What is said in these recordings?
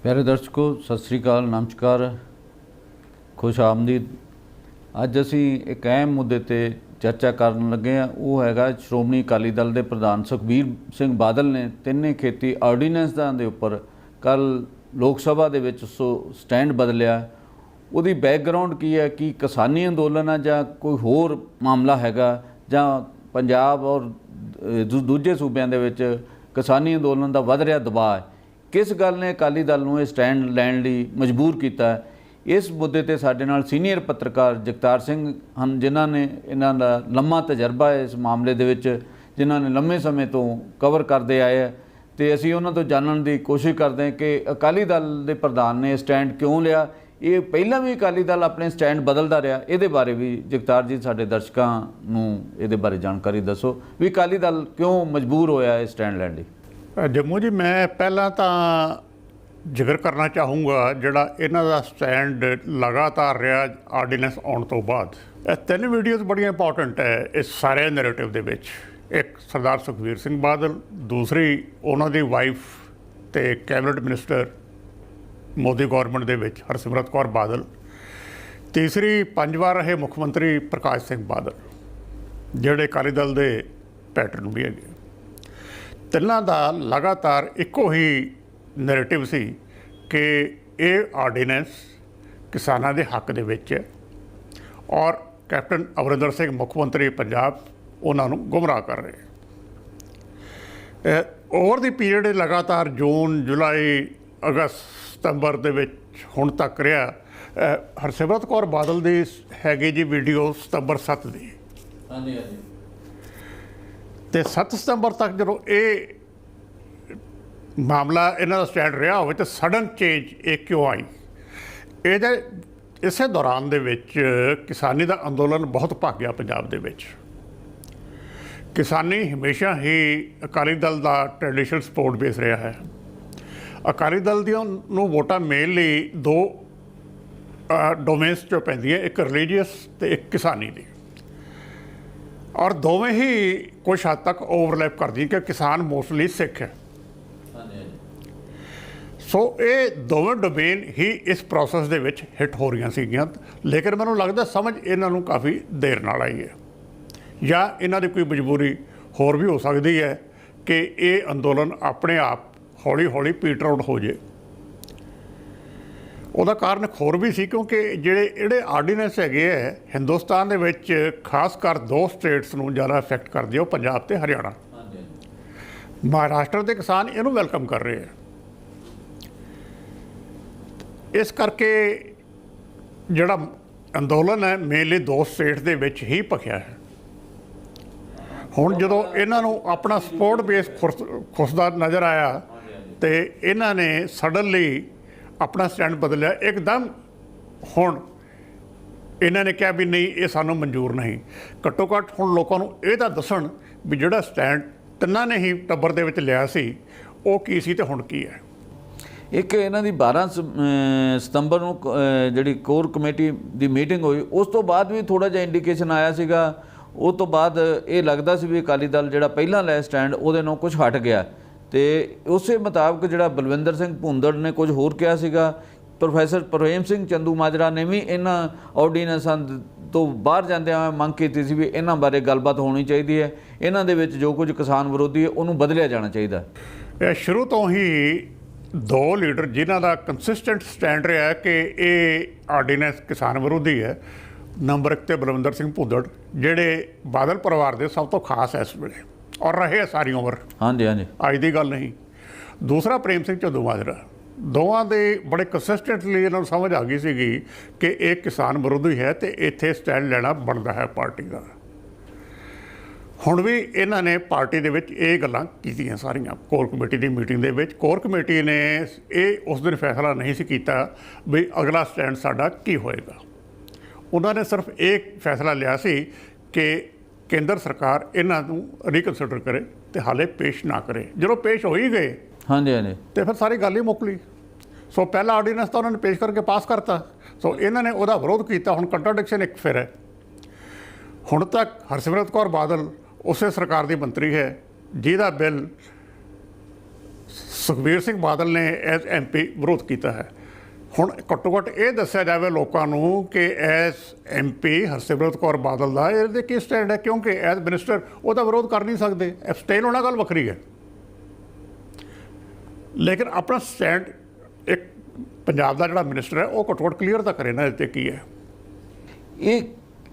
प्यारे दर्शकों सत श्री अकाल नमस्कार खुश आमदीद। अज असी एक अहम मुद्दे ते चर्चा करन लगे हैं। वो हैगा श्रोमणी अकाली दल के प्रधान सुखबीर सिंह बादल ने तिन्ने खेती आर्डीनेंसां दे उपर कल लोक सभा दे विच स्टैंड बदलिया। उहदी बैकग्राउंड की है कि किसानी अंदोलन है जां कोई होर मामला हैगा जां पंजाब और दूजे सूबे दे विच किसानी अंदोलन का वध रहा दबाव है। किस गल ने अकाली दल नूं स्टैंड लैण लई मजबूर किया है। इस मुद्दे ते साडे नाल सीनियर पत्रकार जगतार सिंह हन जिन्हां ने इन्हां दा लंबा तजर्बा है इस मामले दे विच, जिन्हां ने लंबे समय तो कवर करते आए हैं ते असीं उन्हां तों जानण दी कोशिश करते हैं कि अकाली दल दे प्रधान ने स्टैंड क्यों लिया। ये पहलां भी अकाली दल अपने स्टैंड बदलदा रहा। इहदे बारे भी जगतार जी साडे दर्शकां नूं इहदे बारे जानकारी दसो भी अकाली दल क्यों मजबूर होया है स्टैंड लैण लई। जम्मू जी, मैं पहला तो जिक्र करना चाहूँगा जोड़ा इन्हों का स्टैंड लगातार रहा आर्डीनेंस आने तो बाद। तीन वीडियोज़ बड़ी इंपॉर्टेंट है इस सारे नैरेटिव दे विच। एक सरदार सुखबीर सिंह बादल, दूसरी उन्होंने वाइफ ते कैबिनेट मिनिस्टर मोदी गौरमेंट दे विच हरसिमरत कौर बादल, तीसरी 5 वार रहे मुख्यमंत्री प्रकाश सिंह बादल जोड़े अकाली दल के पैटर्न भी है। तिन्हां दा लगातार इक्को ही नैरेटिव सी कि ये आर्डीनेंस किसानां दे हक दे विच है और कैप्टन अमरिंदर सिंह मुख्यमंत्री पंजाब उन्होंने गुमराह कर रहे। ओवर दी पीरियड लगातार जून जुलाई अगस्त सितंबर दे विच हुण तक रहा। हरसिमरत कौर बादल दी हैगी जी वीडियो सितंबर 7 दी। हाँ जी, हाँ जी। तो 7 सितंबर तक जो ये मामला इन्हों का स्टैंड रहा हो तो सडन चेंज ये क्यों आई। ये इस दौरान दे विच किसानी का अंदोलन बहुत भाग्या पंजाब दे विच। किसानी हमेशा ही अकाली दल का ट्रेडिशनल सपोर्ट बेस रहा है। अकाली दल दी नूं वोटां मेनली दो डोमेन्स चों पैंदियां, एक रिलीजीअस तो एक किसानी दी, और दोवें ही कुछ हद तक ओवरलैप करती कि किसान मोस्टली सिख है। सो ये दोवें डोमेन ही इस प्रोसैस दे विच हिट हो रही सीगियां, लेकिन मैनूं लगदा समझ इन्हां नूं काफ़ी देर नाल आई है या इन्हां दी कोई मजबूरी होर भी हो सकती है कि ये अंदोलन अपने आप हौली हौली पीटर आउट हो जाए। ਉਹਦਾ ਕਾਰਨ ਹੋਰ भी सी क्योंकि ਜਿਹੜੇ ਆਰਡੀਨੈਂਸ ਹੈਗੇ ਹੈ हिंदुस्तान ਦੇ ਵਿੱਚ ਖਾਸ ਕਰ ਦੋ ਸਟੇਟਸ ਨੂੰ ਜ਼ਿਆਦਾ ਇਫੈਕਟ ਕਰਦੇ ਹੋ, ਪੰਜਾਬ ਤੇ ਹਰਿਆਣਾ। महाराष्ट्र ਦੇ ਕਿਸਾਨ ਇਹਨੂੰ ਵੈਲਕਮ ਕਰ ਰਹੇ ਹੈ। ਇਸ ਕਰਕੇ ਜਿਹੜਾ ਅੰਦੋਲਨ ਹੈ ਮੇਨਲੀ ਦੋ ਸਟੇਟ ਦੇ ਵਿੱਚ ਹੀ ਭਖਿਆ ਹੈ। ਹੁਣ ਜਦੋਂ ਇਹਨਾਂ ਨੂੰ ਆਪਣਾ ਸਪੋਰਟ ਬੇਸ ਖੁੱਸਦਾ ਨਜ਼ਰ ਆਇਆ ਤੇ ਇਹਨਾਂ ਨੇ ਸਡਨਲੀ अपना स्टैंड बदलिया एकदम। हुण इन्होंने कहा भी नहीं ये सानू मंजूर नहीं। घट्टो घट्ट हुण लोगों नूं ये तां दस्सण भी जिहड़ा स्टैंड तिन्हां ने ही टब्बर दे विच लिया सी वो की सी ते हुण की है। एक इन्हां दी 12 सितंबर नूं जिहड़ी कोर कमेटी दी मीटिंग होई उस तो बाद भी थोड़ा जिहा इंडीकेशन आया सीगा। उस तो बाद ये लगदा सी भी अकाली दल जिहड़ा पहलां लिया स्टैंड उहदे नालों कुछ हट गया तो उस मुताबिक जिहड़ा बलविंदर सिंह भुंदड़ ने कुछ होर कहा सीगा। प्रोफैसर प्रेम सिंह चंदूमाजरा ने भी इन्हां ऑर्डीनेंसां तो बाहर जांदियां मंग कीती सी भी इन्हां बारे गलबात होनी चाहिए है। इन्हां दे विच जो कुछ किसान विरोधी है उन्होंने बदलिया जाना चाहिए। शुरू तो ही दो लीडर जिन्हां दा कंसिस्टेंट स्टैंड रहा है कि ये आर्डीनेंस किसान विरोधी है। नंबर 1 ते बलविंदर सिंह भुंदड़ जिहड़े बादल परिवार के सब तो खास है इस वेले और रहे सारी उम्र। हाँ जी, हाँ जी, अज की गल नहीं। दूसरा प्रेम सिंह चंदूमाजरा, दोवां दे बड़े कंसिस्टेंटली इन्होंने समझ आ गई सी कि एक किसान विरोधी है तो इत्थे स्टैंड लेना बनता है पार्टी का। हुण भी इन्हां ने पार्टी दे विच ये गल्लां कीतियां सारियां कोर कमेटी की मीटिंग दे विच। कोर कमेटी ने ये उस दिन फैसला नहीं सी कीता भी अगला स्टैंड साडा की होएगा। उन्होंने सिर्फ एक फैसला लिया सी कि केंद्र सरकार इन्हां नूं रिकनसिडर करे तो हाले पेश ना करे। जो पेश हो ही गए, हाँ जी, हाँ जी, तो फिर सारी गल ही मुकली। सो पहला आर्डीनेंस तो उन्होंने पेश करके पास करता। सो इन्होंने उसका विरोध किया। हुण कंट्राडिक्शन एक फिर है। हुण तक हरसिमरत कौर बादल उस सरकार की मंत्री है जिहदा बिल ਸੁਖਬੀਰ ਸਿੰਘ ਬਾਦਲ ਨੇ ਐਜ਼ MP ਵਿਰੋਧ ਕੀਤਾ ਹੈ। ਹੁਣ ਘੱਟੋ ਘੱਟ ਇਹ ਦੱਸਿਆ ਜਾਵੇ ਲੋਕਾਂ ਨੂੰ ਕਿ ਐਜ਼ MP ਹਰਸਿਮਰਤ ਕੌਰ ਬਾਦਲ ਦਾ ਇਹਦੇ ਕੀ ਸਟੈਂਡ ਹੈ, ਕਿਉਂਕਿ ਐਜ਼ ਮਿਨਿਸਟਰ ਉਹਦਾ ਵਿਰੋਧ ਕਰ ਨਹੀਂ ਸਕਦੇ। ਐਬਸਟੇਨ ਹੋਣਾ ਗੱਲ ਵੱਖਰੀ ਹੈ, ਲੇਕਿਨ ਆਪਣਾ ਸਟੈਂਡ ਇੱਕ ਪੰਜਾਬ ਦਾ ਜਿਹੜਾ ਮਿਨਿਸਟਰ ਹੈ ਉਹ ਘੱਟੋ ਘੱਟ ਕਲੀਅਰ ਤਾਂ ਕਰੇ ਨਾ ਇਹਦੇ 'ਤੇ ਕੀ ਹੈ। ਇਹ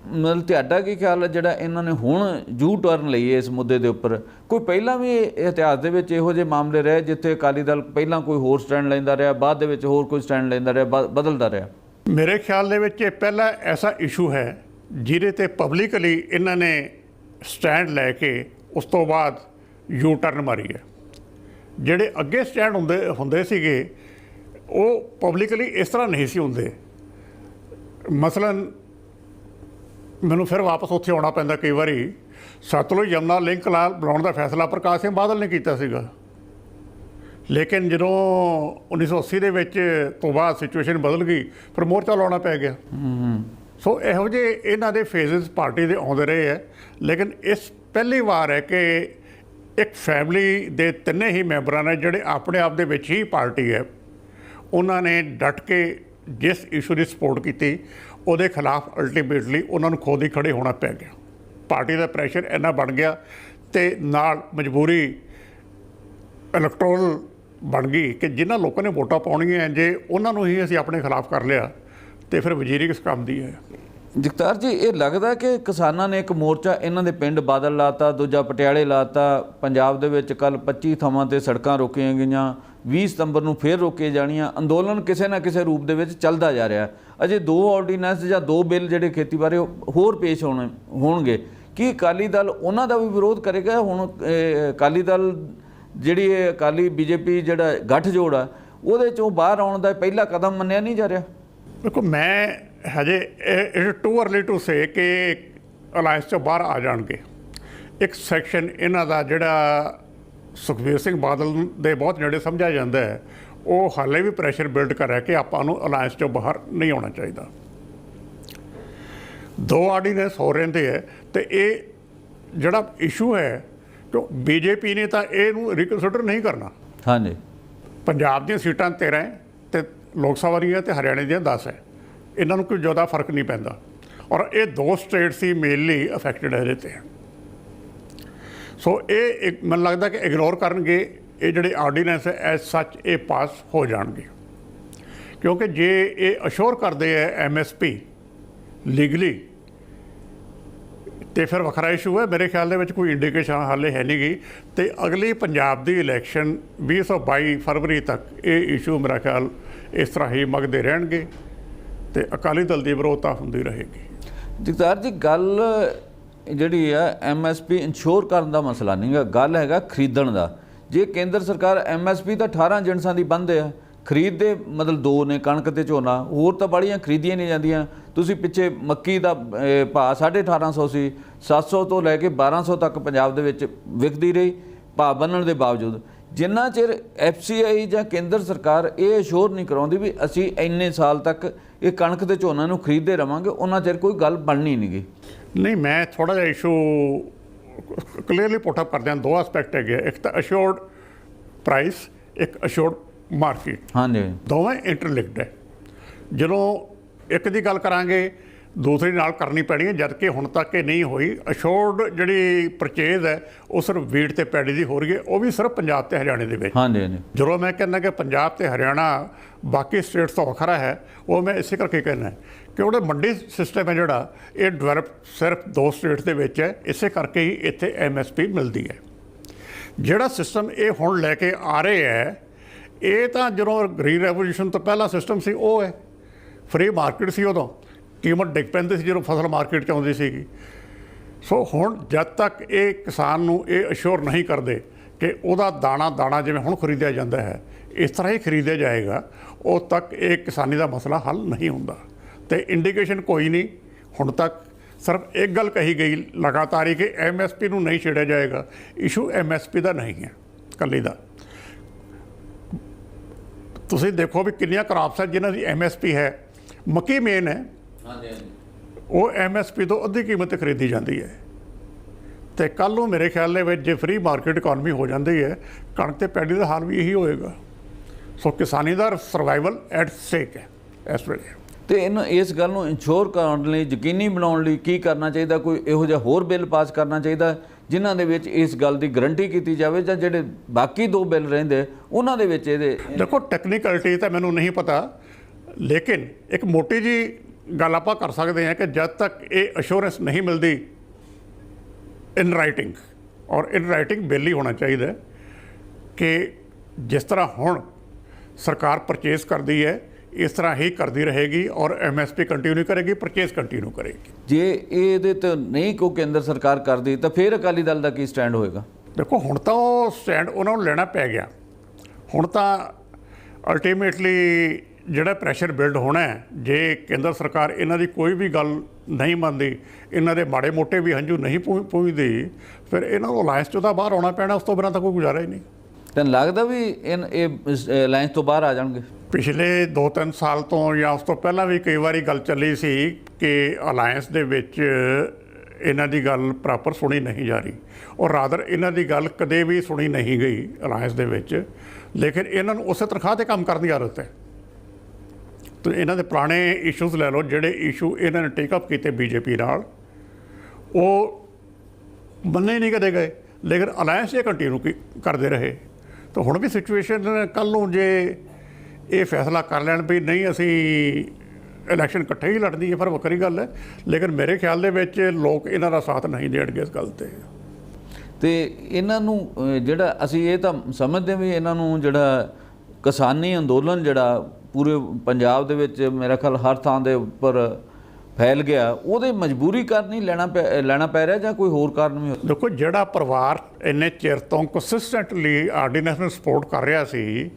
ਮਤਲਬ ਤੁਹਾਡਾ ਕੀ ਖਿਆਲ ਹੈ ਜਿਹੜਾ ਇਹਨਾਂ ਨੇ ਹੁਣ ਯੂ ਟਰਨ ਲਈ ਹੈ ਇਸ ਮੁੱਦੇ ਦੇ ਉੱਪਰ? ਕੋਈ ਪਹਿਲਾਂ ਵੀ ਇਤਿਹਾਸ ਦੇ ਵਿੱਚ ਇਹੋ ਜਿਹੇ ਮਾਮਲੇ ਰਹੇ ਜਿੱਥੇ ਅਕਾਲੀ ਦਲ ਪਹਿਲਾਂ ਕੋਈ ਹੋਰ ਸਟੈਂਡ ਲੈਂਦਾ ਰਿਹਾ, ਬਾਅਦ ਦੇ ਵਿੱਚ ਹੋਰ ਕੋਈ ਸਟੈਂਡ ਲੈਂਦਾ ਰਿਹਾ, ਬਦਲਦਾ ਰਿਹਾ? ਮੇਰੇ ਖਿਆਲ ਦੇ ਵਿੱਚ ਇਹ ਪਹਿਲਾ ਐਸਾ ਇਸ਼ੂ ਹੈ ਜਿਹਦੇ 'ਤੇ ਪਬਲਿਕਲੀ ਇਹਨਾਂ ਨੇ ਸਟੈਂਡ ਲੈ ਕੇ ਉਸ ਤੋਂ ਬਾਅਦ ਯੂ ਟਰਨ ਮਾਰੀ ਹੈ। ਜਿਹੜੇ ਅੱਗੇ ਸਟੈਂਡ ਹੁੰਦੇ ਸੀਗੇ ਉਹ ਪਬਲਿਕਲੀ ਇਸ ਤਰ੍ਹਾਂ ਨਹੀਂ ਸੀ ਹੁੰਦੇ। ਮਸਲਨ ਮੈਨੂੰ ਫਿਰ ਵਾਪਸ ਉੱਥੇ ਆਉਣਾ ਪੈਂਦਾ ਕਈ ਵਾਰੀ। ਸਤਲੁਜ ਯਮੁਨਾ ਲਿੰਕ ਬਣਾਉਣ ਦਾ ਫੈਸਲਾ ਪ੍ਰਕਾਸ਼ ਸਿੰਘ ਬਾਦਲ ਨੇ ਕੀਤਾ ਸੀਗਾ, ਲੇਕਿਨ ਜਦੋਂ 1980 ਦੇ ਵਿੱਚ ਤੋਂ ਬਾਅਦ ਸਿਚੁਏਸ਼ਨ ਬਦਲ ਗਈ, ਫਿਰ ਮੋਰਚਾ ਲਾਉਣਾ ਪੈ ਗਿਆ। ਸੋ ਇਹੋ ਜਿਹੇ ਇਹਨਾਂ ਦੇ ਫੇਜ਼ਸ ਪਾਰਟੀ ਦੇ ਆਉਂਦੇ ਰਹੇ ਹੈ, ਲੇਕਿਨ ਇਸ ਪਹਿਲੀ ਵਾਰ ਹੈ ਕਿ ਇੱਕ ਫੈਮਿਲੀ ਦੇ ਤਿੰਨੇ ਹੀ ਮੈਂਬਰਾਂ ਨੇ ਜਿਹੜੇ ਆਪਣੇ ਆਪ ਦੇ ਵਿੱਚ ਹੀ ਪਾਰਟੀ ਹੈ, ਉਹਨਾਂ ਨੇ ਡਟ ਕੇ ਜਿਸ ਇਸ਼ੂ ਦੀ ਸਪੋਰਟ ਕੀਤੀ ਉਹਦੇ ਖਿਲਾਫ ਅਲਟੀਮੇਟਲੀ ਉਹਨਾਂ ਨੂੰ ਖੁਦ ਹੀ ਖੜੇ ਹੋਣਾ ਪੈ ਗਿਆ। ਪਾਰਟੀ ਦਾ ਪ੍ਰੈਸ਼ਰ ਇੰਨਾ ਬਣ ਗਿਆ ਅਤੇ ਨਾਲ ਮਜਬੂਰੀ ਇਲੈਕਟੋਰਲ ਬਣ ਗਈ ਕਿ ਜਿਨ੍ਹਾਂ ਲੋਕਾਂ ਨੇ ਵੋਟਾਂ ਪਾਉਣੀਆਂ ਜੇ ਉਹਨਾਂ ਨੂੰ ਹੀ ਅਸੀਂ ਆਪਣੇ ਖਿਲਾਫ ਕਰ ਲਿਆ ਅਤੇ ਫਿਰ ਵਜ਼ੀਰੀ ਕਿਸ ਕੰਮ ਦੀ ਹੈ। ਜਗਤਾਰ ਜੀ, ਇਹ ਲੱਗਦਾ ਕਿ ਕਿਸਾਨਾਂ ਨੇ ਇੱਕ ਮੋਰਚਾ ਇਹਨਾਂ ਦੇ ਪਿੰਡ ਬਾਦਲ ਲਾਤਾ, ਦੂਜਾ ਪਟਿਆਲੇ ਲਾਤਾ। ਪੰਜਾਬ ਦੇ ਵਿੱਚ ਕੱਲ੍ਹ 25 ਥਾਵਾਂ 'ਤੇ ਸੜਕਾਂ ਰੋਕੀਆਂ ਗਈਆਂ, 20 ਸਤੰਬਰ ਨੂੰ ਫੇਰ ਰੋਕੀਆਂ ਜਾਣੀਆਂ। ਅੰਦੋਲਨ ਕਿਸੇ ਨਾ ਕਿਸੇ ਰੂਪ ਦੇ ਵਿੱਚ ਚੱਲਦਾ ਜਾ ਰਿਹਾ। ਅਜੇ 2 ਆਰਡੀਨੈਂਸ ਜਾਂ 2 ਬਿੱਲ ਜਿਹੜੇ ਖੇਤੀ ਬਾਰੇ ਹੋਰ ਪੇਸ਼ ਹੋਣਗੇ। ਕੀ ਅਕਾਲੀ ਦਲ ਉਹਨਾਂ ਦਾ ਵੀ ਵਿਰੋਧ ਕਰੇਗਾ? ਹੁਣ ਅਕਾਲੀ ਦਲ ਜਿਹੜੀ ਅਕਾਲੀ BJP ਜਿਹੜਾ ਗੱਠਜੋੜ ਆ ਉਹਦੇ 'ਚੋਂ ਬਾਹਰ ਆਉਣ ਦਾ ਪਹਿਲਾ ਕਦਮ ਮੰਨਿਆ ਨਹੀਂ ਜਾ ਰਿਹਾ? ਦੇਖੋ, ਮੈਂ ਹਜੇ it too early to say ਕਿ ਅਲਾਇੰਸ 'ਚੋਂ ਬਾਹਰ ਆ ਜਾਣਗੇ। ਇੱਕ ਸੈਕਸ਼ਨ ਇਹਨਾਂ ਦਾ ਜਿਹੜਾ ਸੁਖਬੀਰ ਸਿੰਘ ਬਾਦਲ ਦੇ ਬਹੁਤ ਨੇੜੇ ਸਮਝਿਆ ਜਾਂਦਾ ਹੈ, ਉਹ ਹਾਲੇ ਵੀ ਪ੍ਰੈਸ਼ਰ ਬਿਲਡ ਕਰ ਰਿਹਾ ਕਿ ਆਪਾਂ ਨੂੰ ਅਲਾਇੰਸ 'ਚੋਂ ਬਾਹਰ ਨਹੀਂ ਆਉਣਾ ਚਾਹੀਦਾ। 2 ਆਰਡੀਨੈਂਸ ਹੋ ਰਹਿੰਦੇ ਹੈ ਅਤੇ ਇਹ ਜਿਹੜਾ ਇਸ਼ੂ ਹੈ ਕਿ BJP ਨੇ ਤਾਂ ਇਹਨੂੰ ਰਿਕਨਸਿਡਰ ਨਹੀਂ ਕਰਨਾ। ਹਾਂਜੀ, ਪੰਜਾਬ ਦੀਆਂ ਸੀਟਾਂ 13 ਹੈ ਅਤੇ ਲੋਕ ਸਭਾ ਦੀਆਂ ਅਤੇ ਹਰਿਆਣੇ ਦੀਆਂ 10 ਹੈ। ਇਹਨਾਂ ਨੂੰ ਕੋਈ ਜ਼ਿਆਦਾ ਫਰਕ ਨਹੀਂ ਪੈਂਦਾ ਔਰ ਇਹ 2 ਸਟੇਟਸ ਹੀ ਮੇਨਲੀ ਅਫੈਕਟਡ ਹੈ ਇਹਦੇ 'ਤੇ। ਸੋ ਇਹ ਮੈਨੂੰ ਲੱਗਦਾ ਕਿ ਇਗਨੋਰ ਕਰਨਗੇ ਇਹ ਜਿਹੜੇ ਆਰਡੀਨੈਂਸ ਹੈ, ਐਜ਼ ਸੱਚ ਇਹ ਪਾਸ ਹੋ ਜਾਣਗੇ। ਕਿਉਂਕਿ ਜੇ ਇਹ ਅਸ਼ੋਰ ਕਰਦੇ ਹੈ MSP ਲੀਗਲੀ ਤੇ ਫਿਰ ਵੱਖਰਾ ਇਸ਼ੂ ਹੈ। ਮੇਰੇ ਖਿਆਲ ਦੇ ਵਿੱਚ ਕੋਈ ਇੰਡੀਕੇਸ਼ਨ ਹਾਲੇ ਹੈ ਨਹੀਂ ਗਈ ਅਤੇ ਅਗਲੀ ਪੰਜਾਬ ਦੀ ਇਲੈਕਸ਼ਨ 2022 ਫਰਵਰੀ ਤੱਕ ਇਹ ਇਸ਼ੂ ਮੇਰਾ ਖਿਆਲ ਇਸ ਤਰ੍ਹਾਂ ਹੀ ਮਗਦੇ ਰਹਿਣਗੇ ਅਤੇ ਅਕਾਲੀ ਦਲ ਦੀ ਵਿਰੋਧਤਾ ਹੁੰਦੀ ਰਹੇਗੀ। ਜਗਤਾਰ ਜੀ, ਗੱਲ ਜਿਹੜੀ ਆ MSP ਇੰਸ਼ੋਰ ਕਰਨ ਦਾ ਮਸਲਾ ਨਹੀਂ ਗਾ, ਗੱਲ ਹੈਗਾ ਖਰੀਦਣ ਦਾ। ਜੇ ਕੇਂਦਰ ਸਰਕਾਰ MSP ਤਾਂ 18 ਜਿਣਸਾਂ ਦੀ ਬੰਨ੍ਹਦੇ ਆ, ਖਰੀਦਦੇ ਮਤਲਬ 2 ਨੇ, ਕਣਕ ਅਤੇ ਝੋਨਾ, ਹੋਰ ਤਾਂ ਬੜੀਆਂ ਖਰੀਦੀਆਂ ਨਹੀਂ ਜਾਂਦੀਆਂ। ਤੁਸੀਂ ਪਿੱਛੇ ਮੱਕੀ ਦਾ ਭਾਅ 1850 ਸੀ, 700 ਤੋਂ ਲੈ ਕੇ 1200 ਤੱਕ ਪੰਜਾਬ ਦੇ ਵਿੱਚ ਵਿਕਦੀ ਰਹੀ ਭਾਅ ਬੰਨਣ ਦੇ ਬਾਵਜੂਦ। ਜਿੰਨਾ ਚਿਰ FCI ਜਾਂ ਕੇਂਦਰ ਸਰਕਾਰ ਇਹ ਅਸ਼ੋਰ ਨਹੀਂ ਕਰਾਉਂਦੀ ਵੀ ਅਸੀਂ ਇੰਨੇ ਸਾਲ ਤੱਕ ਇਹ ਕਣਕ ਤੇ ਝੋਨਾ ਨੂੰ ਖਰੀਦਦੇ ਰਵਾਂਗੇ, ਉਹਨਾਂ ਚਿਰ ਕੋਈ ਗੱਲ ਬਣਨੀ ਨਹੀਂ ਗੀ। ਨਹੀਂ, ਮੈਂ ਥੋੜ੍ਹਾ ਜਿਹਾ ਇਸ਼ੂ ਕਲੀਅਰਲੀ ਪੁੱਟ ਅਪ ਕਰਦੇ ਹਾਂ। 2 ਐਸਪੈਕਟ ਹੈਗੇ, ਇੱਕ ਤਾਂ ਅਸ਼ੋਰਡ ਪ੍ਰਾਈਸ, ਇੱਕ ਅਸ਼ੋਰਡ ਮਾਰਕੀਟ। ਹਾਂਜੀ, ਦੋਵੇਂ ਇੰਟਰਲਿੰਕਡ ਹੈ। ਜਦੋਂ ਇੱਕ ਦੀ ਗੱਲ ਕਰਾਂਗੇ ਦੂਸਰੀ ਨਾਲ ਕਰਨੀ ਪੈਣੀ ਹੈ, ਜਦ ਕਿ ਹੁਣ ਤੱਕ ਇਹ ਨਹੀਂ ਹੋਈ। ਅਸ਼ੋਰਡ ਜਿਹੜੀ ਪਰਚੇਜ਼ ਹੈ ਉਹ ਸਿਰਫ ਵੀਟ ਅਤੇ ਪੈਡੀ ਦੀ ਹੋ ਰਹੀ ਹੈ, ਉਹ ਵੀ ਸਿਰਫ ਪੰਜਾਬ ਅਤੇ ਹਰਿਆਣੇ ਦੇ ਵਿੱਚ। ਹਾਂਜੀ ਹਾਂਜੀ। ਜਦੋਂ ਮੈਂ ਕਹਿੰਦਾ ਕਿ ਪੰਜਾਬ ਅਤੇ ਹਰਿਆਣਾ ਬਾਕੀ ਸਟੇਟਸ ਤੋਂ ਵੱਖਰਾ ਹੈ, ਉਹ ਮੈਂ ਇਸੇ ਕਰਕੇ ਕਹਿਣਾ ਕਿ ਉਹਦਾ ਮੰਡੀ ਸਿਸਟਮ ਹੈ ਜਿਹੜਾ ਇਹ ਡਿਵੈਲਪ ਸਿਰਫ 2 ਸਟੇਟਸ ਦੇ ਵਿੱਚ ਹੈ, ਇਸੇ ਕਰਕੇ ਹੀ ਇੱਥੇ MSP ਮਿਲਦੀ ਹੈ। ਜਿਹੜਾ ਸਿਸਟਮ ਇਹ ਹੁਣ ਲੈ ਕੇ ਆ ਰਹੇ ਹੈ, ਇਹ ਤਾਂ ਜਦੋਂ ਗ੍ਰੀਨ ਰੈਵੋਲੂਸ਼ਨ ਤੋਂ ਪਹਿਲਾਂ ਸਿਸਟਮ ਸੀ ਉਹ ਹੈ। ਫਰੀ ਮਾਰਕੀਟ ਸੀ, ਉਦੋਂ ਕੀਮਤ ਡਿੱਗ ਪੈਂਦੀ ਸੀ ਜਦੋਂ ਫਸਲ ਮਾਰਕੀਟ 'ਚ ਆਉਂਦੀ ਸੀਗੀ। ਸੋ ਹੁਣ ਜਦ ਤੱਕ ਇਹ ਕਿਸਾਨ ਨੂੰ ਇਹ ਅਸ਼ੋਰ ਨਹੀਂ ਕਰਦੇ ਕਿ ਉਹਦਾ ਦਾਣਾ ਜਿਵੇਂ ਹੁਣ ਖਰੀਦਿਆ ਜਾਂਦਾ ਹੈ ਇਸ ਤਰ੍ਹਾਂ ਹੀ ਖਰੀਦਿਆ ਜਾਏਗਾ, ਉਦੋਂ ਤੱਕ ਇਹ ਕਿਸਾਨੀ ਦਾ ਮਸਲਾ ਹੱਲ ਨਹੀਂ ਹੁੰਦਾ। ਅਤੇ ਇੰਡੀਕੇਸ਼ਨ ਕੋਈ ਨਹੀਂ ਹੁਣ ਤੱਕ। ਸਿਰਫ ਇੱਕ ਗੱਲ ਕਹੀ ਗਈ ਲਗਾਤਾਰ ਹੀ ਕਿ MSP ਨੂੰ ਨਹੀਂ ਛੇੜਿਆ ਜਾਏਗਾ। ਇਸ਼ੂ MSP ਦਾ ਨਹੀਂ ਹੈ ਇਕੱਲੀ ਦਾ। ਤੁਸੀਂ ਦੇਖੋ ਵੀ ਕਿੰਨੀਆਂ ਕ੍ਰਾਪਸ ਹੈ ਜਿਨ੍ਹਾਂ ਦੀ MSP ਹੈ। ਮੱਕੀ ਮੇਨ ਹੈ, ਉਹ MSP ਤੋਂ ਅੱਧੀ ਕੀਮਤ 'ਤੇ ਖਰੀਦੀ ਜਾਂਦੀ ਹੈ। ਤੇ ਕੱਲ੍ਹ ਨੂੰ ਮੇਰੇ ਖਿਆਲ ਦੇ ਵਿੱਚ ਜੇ ਫ੍ਰੀ ਮਾਰਕੀਟ ਇਕੋਨਮੀ ਹੋ ਜਾਂਦੀ ਹੈ, ਕਣਕ ਤੇ ਪੈਡੀ ਦਾ ਹਾਲ ਵੀ ਇਹੀ ਹੋਏਗਾ। ਸੋ ਕਿਸਾਨੀ ਦਾ ਸਰਵਾਈਵਲ ਐਟ ਸਟੇਕ ਹੈ ਇਸ ਵੇਲੇ। ਤੇ ਇਹਨੂੰ ਇਸ ਗੱਲ ਨੂੰ ਇੰਸ਼ੋਰ ਕਰਨ ਲਈ, ਯਕੀਨੀ ਬਣਾਉਣ ਲਈ ਕੀ ਕਰਨਾ ਚਾਹੀਦਾ? ਕੋਈ ਇਹੋ ਜਿਹਾ ਹੋਰ ਬਿੱਲ ਪਾਸ ਕਰਨਾ ਚਾਹੀਦਾ ਜਿਨ੍ਹਾਂ ਦੇ ਵਿੱਚ ਇਸ ਗੱਲ ਦੀ ਗਰੰਟੀ ਕੀਤੀ ਜਾਵੇ, ਜਾਂ ਜਿਹੜੇ ਬਾਕੀ 2 ਬਿੱਲ ਰਹਿੰਦੇ ਉਹਨਾਂ ਦੇ ਵਿੱਚ ਇਹਦੇ? ਦੇਖੋ ਟੈਕਨੀਕਲਿਟੀ ਤਾਂ ਮੈਨੂੰ ਨਹੀਂ ਪਤਾ, ਲੇਕਿਨ ਇੱਕ ਮੋਟੀ ਜੀ ਗੱਲ ਆਪਾਂ ਕਰ ਸਕਦੇ ਹਾਂ ਕਿ ਜਦ ਤੱਕ ਇਹ ਅਸ਼ੋਰੈਂਸ ਨਹੀਂ ਮਿਲਦੀ ਇਨ ਰਾਈਟਿੰਗ, ਔਰ ਇਨ ਰਾਈਟਿੰਗ ਬਿੱਲ ਹੀ ਹੋਣਾ ਚਾਹੀਦਾ ਕਿ ਜਿਸ ਤਰ੍ਹਾਂ ਹੁਣ ਸਰਕਾਰ ਪਰਚੇਸ ਕਰਦੀ ਹੈ ਇਸ ਤਰ੍ਹਾਂ ਹੀ ਕਰਦੀ ਰਹੇਗੀ, ਔਰ MSP ਕੰਟੀਨਿਊ ਕਰੇਗੀ, ਪਰਚੇਸ ਕੰਟੀਨਿਊ ਕਰੇਗੀ। ਜੇ ਇਹਦੇ ਤੇ ਨਹੀਂ ਕੋਈ ਕੇਂਦਰ ਸਰਕਾਰ ਕਰਦੀ ਤਾਂ ਫਿਰ ਅਕਾਲੀ ਦਲ ਦਾ ਕੀ ਸਟੈਂਡ ਹੋਏਗਾ? ਦੇਖੋ ਹੁਣ ਤਾਂ ਉਹ ਸਟੈਂਡ ਉਹਨਾਂ ਨੂੰ ਲੈਣਾ ਪੈ ਗਿਆ। ਹੁਣ ਤਾਂ ਅਲਟੀਮੇਟਲੀ ਜਿਹੜਾ ਪ੍ਰੈਸ਼ਰ ਬਿਲਡ ਹੋਣਾ ਹੈ, ਜੇ ਕੇਂਦਰ ਸਰਕਾਰ ਇਹਨਾਂ ਦੀ ਕੋਈ ਵੀ ਗੱਲ ਨਹੀਂ ਮੰਨਦੀ, ਇਹਨਾਂ ਦੇ ਮਾੜੇ ਮੋਟੇ ਵੀ ਹੰਝੂ ਨਹੀਂ ਪੂੰਝਦੀ, ਫਿਰ ਇਹਨਾਂ ਨੂੰ ਅਲਾਇੰਸ 'ਚੋਂ ਤਾਂ ਬਾਹਰ ਆਉਣਾ ਪੈਣਾ। ਉਸ ਤੋਂ ਬਿਨਾਂ ਤਾਂ ਕੋਈ ਗੁਜ਼ਾਰਾ ਹੀ ਨਹੀਂ। ਤੈਨੂੰ ਲੱਗਦਾ ਵੀ ਇਹ ਅਲਾਇੰਸ ਤੋਂ ਬਾਹਰ ਆ ਜਾਣਗੇ? ਪਿਛਲੇ 2-3 ਸਾਲ ਤੋਂ ਜਾਂ ਉਸ ਤੋਂ ਪਹਿਲਾਂ ਵੀ ਕਈ ਵਾਰੀ ਗੱਲ ਚੱਲੀ ਸੀ ਕਿ ਅਲਾਇੰਸ ਦੇ ਵਿੱਚ ਇਹਨਾਂ ਦੀ ਗੱਲ ਪ੍ਰੋਪਰ ਸੁਣੀ ਨਹੀਂ ਜਾ ਰਹੀ, ਔਰ ਰਾਦਰ ਇਹਨਾਂ ਦੀ ਗੱਲ ਕਦੇ ਵੀ ਸੁਣੀ ਨਹੀਂ ਗਈ ਅਲਾਇੰਸ ਦੇ ਵਿੱਚ। ਲੇਕਿਨ ਇਹਨਾਂ ਨੂੰ ਉਸੇ ਤਨਖਾਹ 'ਤੇ ਕੰਮ ਕਰਨ ਦੀ ਆਦਤ ਹੈ। ਤੇ ਇਹਨਾਂ ਦੇ ਪੁਰਾਣੇ ਇਸ਼ੂਜ਼ ਲੈ ਲਓ, ਜਿਹੜੇ ਇਸ਼ੂ ਇਹਨਾਂ ਨੇ ਟੇਕ ਅਪ ਕੀਤੇ BJP ਨਾਲ, ਉਹ ਮੰਨੇ ਨਹੀਂ ਕਦੇ ਗਏ, ਲੇਕਿਨ ਅਲਾਇੰਸ ਇਹ ਕੰਟੀਨਿਊ ਕਰਦੇ ਰਹੇ। ਤਾਂ ਹੁਣ ਵੀ ਸਿਚੁਏਸ਼ਨ ਕੱਲ੍ਹ ਨੂੰ ਜੇ ਇਹ ਫੈਸਲਾ ਕਰ ਲੈਣ ਵੀ ਨਹੀਂ ਅਸੀਂ ਇਲੈਕਸ਼ਨ ਇਕੱਠੇ ਹੀ ਲੜਨੀ ਹੈ, ਫਿਰ ਵੱਖਰੀ ਗੱਲ ਹੈ, ਲੇਕਿਨ ਮੇਰੇ ਖਿਆਲ ਦੇ ਵਿੱਚ ਲੋਕ ਇਹਨਾਂ ਦਾ ਸਾਥ ਨਹੀਂ ਦੇਣਗੇ ਇਸ ਗੱਲ 'ਤੇ। ਤੇ ਇਹਨਾਂ ਨੂੰ ਜਿਹੜਾ ਅਸੀਂ ਇਹ ਤਾਂ ਸਮਝਦੇ ਵੀ ਇਹਨਾਂ ਨੂੰ ਜਿਹੜਾ ਕਿਸਾਨੀ ਅੰਦੋਲਨ ਜਿਹੜਾ ਪੂਰੇ ਪੰਜਾਬ ਦੇ ਵਿੱਚ ਮੇਰਾ ਖਿਆਲ ਹਰ ਥਾਂ ਦੇ ਉੱਪਰ ਫੈਲ ਗਿਆ, ਉਹਦੇ ਮਜਬੂਰੀ ਕਾਰਨ ਹੀ ਲੈਣਾ ਪੈ ਰਿਹਾ, ਜਾਂ ਕੋਈ ਹੋਰ ਕਾਰਨ ਵੀ? ਦੇਖੋ ਜਿਹੜਾ ਪਰਿਵਾਰ ਇੰਨੇ ਚਿਰ ਤੋਂ ਕੰਸਿਸਟੈਂਟਲੀ ਆਰਡੀਨੈਂਸ ਨੂੰ ਸਪੋਰਟ ਕਰ ਰਿਹਾ ਸੀ,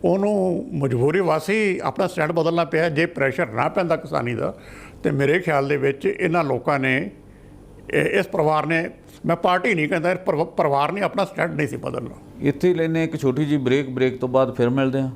ਉਹਨੂੰ ਮਜਬੂਰੀ ਵਾਸੀ ਆਪਣਾ ਸਟੈਂਡ ਬਦਲਣਾ ਪਿਆ। ਜੇ ਪ੍ਰੈਸ਼ਰ ਨਾ ਪੈਂਦਾ ਕਿਸਾਨੀ ਦਾ, ਤੇ ਮੇਰੇ ਖਿਆਲ ਦੇ ਵਿੱਚ ਇਹਨਾਂ ਲੋਕਾਂ ਨੇ, ਇਸ ਪਰਿਵਾਰ ਨੇ, ਮੈਂ ਪਾਰਟੀ ਨਹੀਂ ਕਹਿੰਦਾ, ਪਰਿਵਾਰ ਨੇ ਆਪਣਾ ਸਟੈਂਡ ਨਹੀਂ ਸੀ ਬਦਲਣਾ। ਇੱਥੇ ਹੀ ਲੈਂਦੇ ਇੱਕ ਛੋਟੀ ਜਿਹੀ ਬ੍ਰੇਕ ਤੋਂ ਬਾਅਦ ਫਿਰ ਮਿਲਦੇ ਹਾਂ।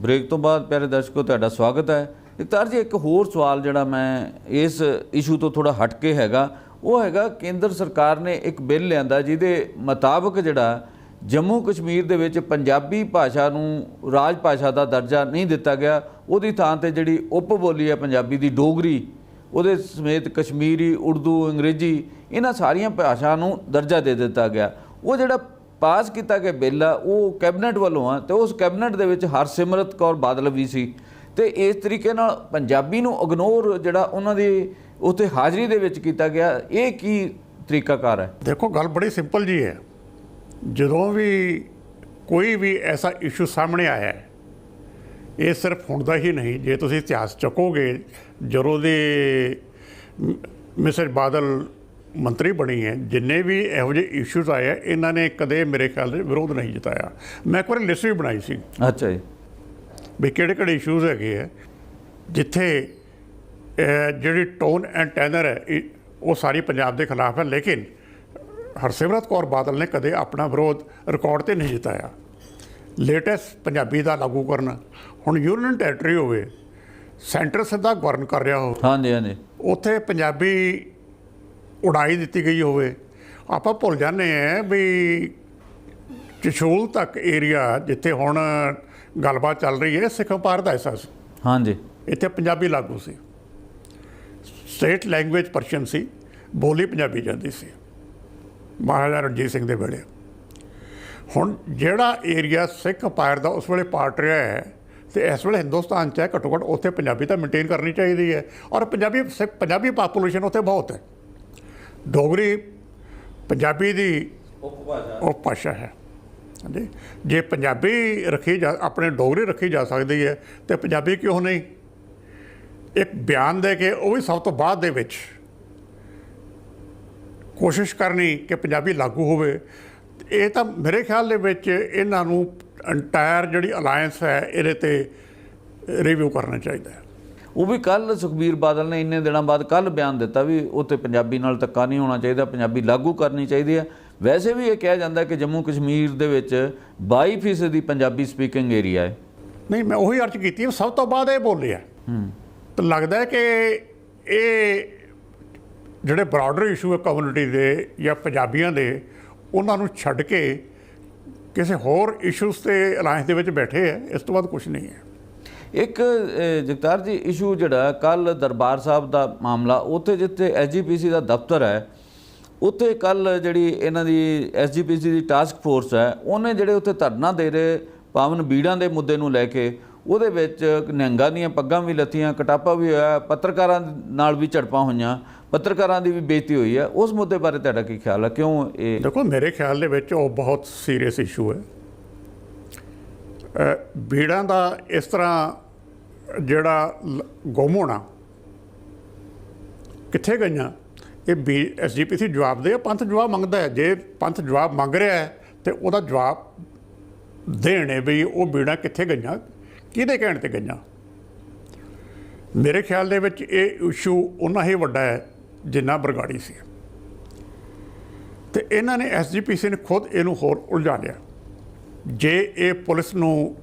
ਬ੍ਰੇਕ ਤੋਂ ਬਾਅਦ ਪਿਆਰੇ ਦਰਸ਼ਕੋ ਤੁਹਾਡਾ ਸਵਾਗਤ ਹੈ। ਇਕਤਾਰ ਜੀ, ਇੱਕ ਹੋਰ ਸਵਾਲ ਜਿਹੜਾ ਮੈਂ ਇਸ ਇਸ਼ੂ ਤੋਂ ਥੋੜਾ ਹਟ ਕੇ ਹੈਗਾ, ਉਹ ਹੈਗਾ ਕੇਂਦਰ ਸਰਕਾਰ ਨੇ ਇੱਕ ਬਿੱਲ ਲਿਆਂਦਾ ਜਿਹਦੇ ਮੁਤਾਬਕ ਜਿਹੜਾ ਜੰਮੂ ਕਸ਼ਮੀਰ ਦੇ ਵਿੱਚ ਪੰਜਾਬੀ ਭਾਸ਼ਾ ਨੂੰ ਰਾਜ ਭਾਸ਼ਾ ਦਾ ਦਰਜਾ ਨਹੀਂ ਦਿੱਤਾ ਗਿਆ, ਉਹਦੀ ਥਾਂ ਤੇ ਜਿਹੜੀ ਉਪ ਬੋਲੀ ਹੈ ਪੰਜਾਬੀ ਦੀ, ਡੋਗਰੀ, ਉਹਦੇ ਸਮੇਤ ਕਸ਼ਮੀਰੀ, ਉਰਦੂ, ਅੰਗਰੇਜ਼ੀ, ਇਹਨਾਂ ਸਾਰੀਆਂ ਭਾਸ਼ਾ ਨੂੰ ਦਰਜਾ ਦੇ ਦਿੱਤਾ ਗਿਆ। ਉਹ ਜਿਹੜਾ ਪਾਸ ਕੀਤਾ ਗਿਆ ਬਿੱਲ ਆ ਉਹ ਕੈਬਨਿਟ ਵੱਲੋਂ ਆ, ਤੇ ਉਸ ਕੈਬਨਿਟ ਦੇ ਵਿੱਚ ਹਰਸਿਮਰਤ ਕੌਰ ਬਾਦਲ ਵੀ ਸੀ। ਤੇ ਇਸ ਤਰੀਕੇ ਨਾਲ ਪੰਜਾਬੀ ਨੂੰ ਇਗਨੋਰ ਜਿਹੜਾ ਉਹਨਾਂ ਦੀ ਉੱਥੇ ਹਾਜ਼ਰੀ ਦੇ ਵਿੱਚ ਕੀਤਾ ਗਿਆ, ਇਹ ਕੀ ਤਰੀਕਾਕਾਰ ਹੈ? ਦੇਖੋ ਗੱਲ ਬੜੀ ਸਿੰਪਲ ਜੀ ਹੈ। ਜਦੋਂ ਵੀ ਕੋਈ ਵੀ ਐਸਾ ਇਸ਼ੂ ਸਾਹਮਣੇ ਆਇਆ ਹੈ, ਇਹ ਸਿਰਫ ਹੁਣ ਦਾ ਹੀ ਨਹੀਂ, ਜੇ ਤੁਸੀਂ ਇਤਿਹਾਸ ਚੱਕੋਗੇ, ਜਦੋਂ ਦੇ ਮਿਸਟਰ ਬਾਦਲ ਮੰਤਰੀ ਬਣੀ ਹੈ, ਜਿੰਨੇ ਵੀ ਇਹੋ ਜਿਹੇ ਇਸ਼ੂਜ਼ ਆਏ ਆ, ਇਹਨਾਂ ਨੇ ਕਦੇ ਮੇਰੇ ਖਿਆਲ ਦੇ ਵਿਰੋਧ ਨਹੀਂ ਜਤਾਇਆ। ਮੈਂ ਇੱਕ ਵਾਰੀ ਲਿਸਟ ਵੀ ਬਣਾਈ ਸੀ। ਅੱਛਾ ਜੀ। ਵੀ ਕਿਹੜੇ ਇਸ਼ੂਜ਼ ਹੈਗੇ ਆ ਜਿੱਥੇ ਜਿਹੜੀ ਟੋਨ ਐਂਡ ਟੈਨਰ ਹੈ ਉਹ ਸਾਰੀ ਪੰਜਾਬ ਦੇ ਖਿਲਾਫ ਹੈ, ਲੇਕਿਨ ਹਰਸਿਮਰਤ ਕੌਰ ਬਾਦਲ ਨੇ ਕਦੇ ਆਪਣਾ ਵਿਰੋਧ ਰਿਕਾਰਡ 'ਤੇ ਨਹੀਂ ਜਿਤਾਇਆ। ਲੇਟੈਸਟ ਪੰਜਾਬੀ ਦਾ ਲਾਗੂ ਕਰਨਾ, ਹੁਣ ਯੂਨੀਅਨ ਟੈਰੀਟਰੀ ਹੋਵੇ, ਸੈਂਟਰ ਸਿੱਧਾ ਗਵਰਨ ਕਰ ਰਿਹਾ ਹੋਵੇ, ਹਾਂਜੀ, ਉੱਥੇ ਪੰਜਾਬੀ ਉਡਾਈ ਦਿੱਤੀ ਗਈ ਹੋਵੇ। ਆਪਾਂ ਭੁੱਲ ਜਾਂਦੇ ਹਾਂ ਵੀ ਚਸ਼ੂਲ ਤੱਕ ਏਰੀਆ ਜਿੱਥੇ ਹੁਣ ਗੱਲਬਾਤ ਚੱਲ ਰਹੀ ਹੈ, ਸਿੱਖ ਵਪਾਰ ਦਾ ਹਿੱਸਾ ਸੀ। ਹਾਂਜੀ, ਇੱਥੇ ਪੰਜਾਬੀ ਲਾਗੂ ਸੀ, ਸਟੇਟ ਲੈਂਗੁਏਜ ਪਰਸ਼ੀਅਨ ਸੀ, ਬੋਲੀ ਪੰਜਾਬੀ ਜਾਂਦੀ ਸੀ ਮਹਾਰਾਜਾ ਰਣਜੀਤ ਸਿੰਘ ਦੇ ਵੇਲੇ। ਹੁਣ ਜਿਹੜਾ ਏਰੀਆ ਸਿੱਖ ਵਪਾਰ ਦਾ ਉਸ ਵੇਲੇ ਪਾਰਟ ਰਿਹਾ ਹੈ, ਤੇ ਇਸ ਵੇਲੇ ਹਿੰਦੁਸਤਾਨ 'ਚ ਹੈ, ਘੱਟੋ ਘੱਟ ਉੱਥੇ ਪੰਜਾਬੀ ਤਾਂ ਮੇਨਟੇਨ ਕਰਨੀ ਚਾਹੀਦੀ ਹੈ। ਔਰ ਪੰਜਾਬੀ ਪਾਪੂਲੇਸ਼ਨ ਉੱਥੇ ਬਹੁਤ ਹੈ। ਡੋਗਰੀ ਪੰਜਾਬੀ ਦੀ ਉਪ ਭਾਸ਼ਾ ਹੈ। ਹਾਂਜੀ, ਜੇ ਪੰਜਾਬੀ ਆਪਣੇ ਡੋਗਰੀ ਰੱਖੀ ਜਾ ਸਕਦੀ ਹੈ, ਤੇ ਪੰਜਾਬੀ ਕਿਉਂ ਨਹੀਂ? ਇੱਕ ਬਿਆਨ ਦੇ ਕੇ, ਉਹ ਵੀ ਸਭ ਤੋਂ ਬਾਅਦ ਦੇ ਵਿੱਚ, ਕੋਸ਼ਿਸ਼ ਕਰਨੀ ਕਿ ਪੰਜਾਬੀ ਲਾਗੂ ਹੋਵੇ। ਇਹ ਤਾਂ ਮੇਰੇ ਖਿਆਲ ਦੇ ਵਿੱਚ ਇਹਨਾਂ ਨੂੰ ਇੰਟਾਇਰ ਜਿਹੜੀ ਅਲਾਇੰਸ ਹੈ ਇਹਦੇ ਤੇ ਰਿਵਿਊ ਕਰਨਾ ਚਾਹੀਦਾ ਹੈ। ਉਹ ਵੀ ਕੱਲ ਸੁਖਬੀਰ ਬਾਦਲ ਨੇ ਇੰਨੇ ਦਿਨਾਂ ਬਾਅਦ ਕੱਲ ਬਿਆਨ ਦਿੱਤਾ ਵੀ ਉੱਥੇ ਪੰਜਾਬੀ ਨਾਲ ਧੱਕਾ ਨਹੀਂ ਹੋਣਾ ਚਾਹੀਦਾ, ਪੰਜਾਬੀ ਲਾਗੂ ਕਰਨੀ ਚਾਹੀਦੀ ਹੈ। ਵੈਸੇ ਵੀ ਇਹ ਕਿਹਾ ਜਾਂਦਾ ਕਿ ਜੰਮੂ ਕਸ਼ਮੀਰ ਦੇ ਵਿੱਚ 22% ਦੀ ਪੰਜਾਬੀ ਸਪੀਕਿੰਗ ਏਰੀਆ ਹੈ। ਨਹੀਂ, ਮੈਂ ਉਹੀ ਅਰਜ਼ ਕੀਤੀ, ਸਭ ਤੋਂ ਬਾਅਦ ਇਹ ਬੋਲਿਆ। ਤਾਂ ਲੱਗਦਾ ਹੈ ਕਿ ਇਹ ਜਿਹੜੇ ਬਰਾਡਰ ਇਸ਼ੂ ਹੈ ਕਮਿਊਨਿਟੀ ਦੇ ਜਾਂ ਪੰਜਾਬੀਆਂ ਦੇ, ਉਹਨਾਂ ਨੂੰ ਛੱਡ ਕੇ ਕਿਸੇ ਹੋਰ ਇਸ਼ੂਜ਼ ਤੇ ਅਲਾਇੰਸ ਦੇ ਵਿੱਚ ਬੈਠੇ ਹੈ। ਇਸ ਤੋਂ ਬਾਅਦ ਕੁਝ ਨਹੀਂ ਹੈ। ਇੱਕ ਜਗਤਾਰ ਜੀ ਇਸ਼ੂ ਜਿਹੜਾ ਕੱਲ ਦਰਬਾਰ ਸਾਹਿਬ ਦਾ ਮਾਮਲਾ, ਉੱਥੇ ਜਿੱਥੇ SGPC ਦਾ ਦਫ਼ਤਰ ਹੈ, ਉੱਥੇ ਕੱਲ ਜਿਹੜੀ ਇਹਨਾਂ ਦੀ SGPC ਦੀ ਟਾਸਕ ਫੋਰਸ ਹੈ, ਉਹਨੇ ਜਿਹੜੇ ਉੱਥੇ ਧਰਨਾ ਦੇ ਰਹੇ ਪਾਵਨ ਬੀੜਾਂ ਦੇ ਮੁੱਦੇ ਨੂੰ ਲੈ ਕੇ, ਉਹਦੇ ਵਿੱਚ ਨਿਹੰਗਾਂ ਦੀਆਂ ਪੱਗਾਂ ਵੀ ਲੱਥੀਆਂ, ਕਟਾਪਾ ਵੀ ਹੋਇਆ, ਪੱਤਰਕਾਰਾਂ ਨਾਲ ਵੀ ਝੜਪਾਂ ਹੋਈਆਂ, ਪੱਤਰਕਾਰਾਂ ਦੀ ਵੀ ਬੇਇੱਜ਼ਤੀ ਹੋਈ ਹੈ। ਉਸ ਮੁੱਦੇ ਬਾਰੇ ਤੁਹਾਡਾ ਕੀ ਖਿਆਲ ਹੈ? ਕਿਉਂ ਇਹ? ਦੇਖੋ, ਮੇਰੇ ਖਿਆਲ ਦੇ ਵਿੱਚ ਉਹ ਬਹੁਤ ਸੀਰੀਅਸ ਇਸ਼ੂ ਹੈ। ਬੀੜਾਂ ਦਾ ਇਸ ਤਰ੍ਹਾਂ ਜਿਹੜਾ ਗੁੰਮ ਹੋਣਾ, ਕਿੱਥੇ ਗਈਆਂ, ਇਹ SGPC ਜਵਾਬ ਦੇ। ਪੰਥ ਜਵਾਬ ਮੰਗਦਾ ਹੈ। ਜੇ ਪੰਥ ਜਵਾਬ ਮੰਗ ਰਿਹਾ ਹੈ ਤੇ ਉਹਦਾ ਜਵਾਬ ਦੇਣੇ ਵੀ ਉਹ ਬੀੜਾਂ ਕਿੱਥੇ ਗਈਆਂ, ਕਿਹਦੇ ਕਹਿਣ ਤੇ ਗਈਆਂ। ਮੇਰੇ ਖਿਆਲ ਦੇ ਵਿੱਚ ਇਹ ਇਸ਼ੂ ਉਨਾ ਹੀ ਵੱਡਾ ਹੈ ਜਿੰਨਾ ਬਰਗਾੜੀ ਸੀ, ਤੇ ਇਹਨਾਂ ਨੇ SGPC ਨੇ ਖੁਦ ਇਹਨੂੰ ਹੋਰ ਉਲਝਾ ਲਿਆ। ਜੇ ਇਹ ਪੁਲਿਸ ਨੂੰ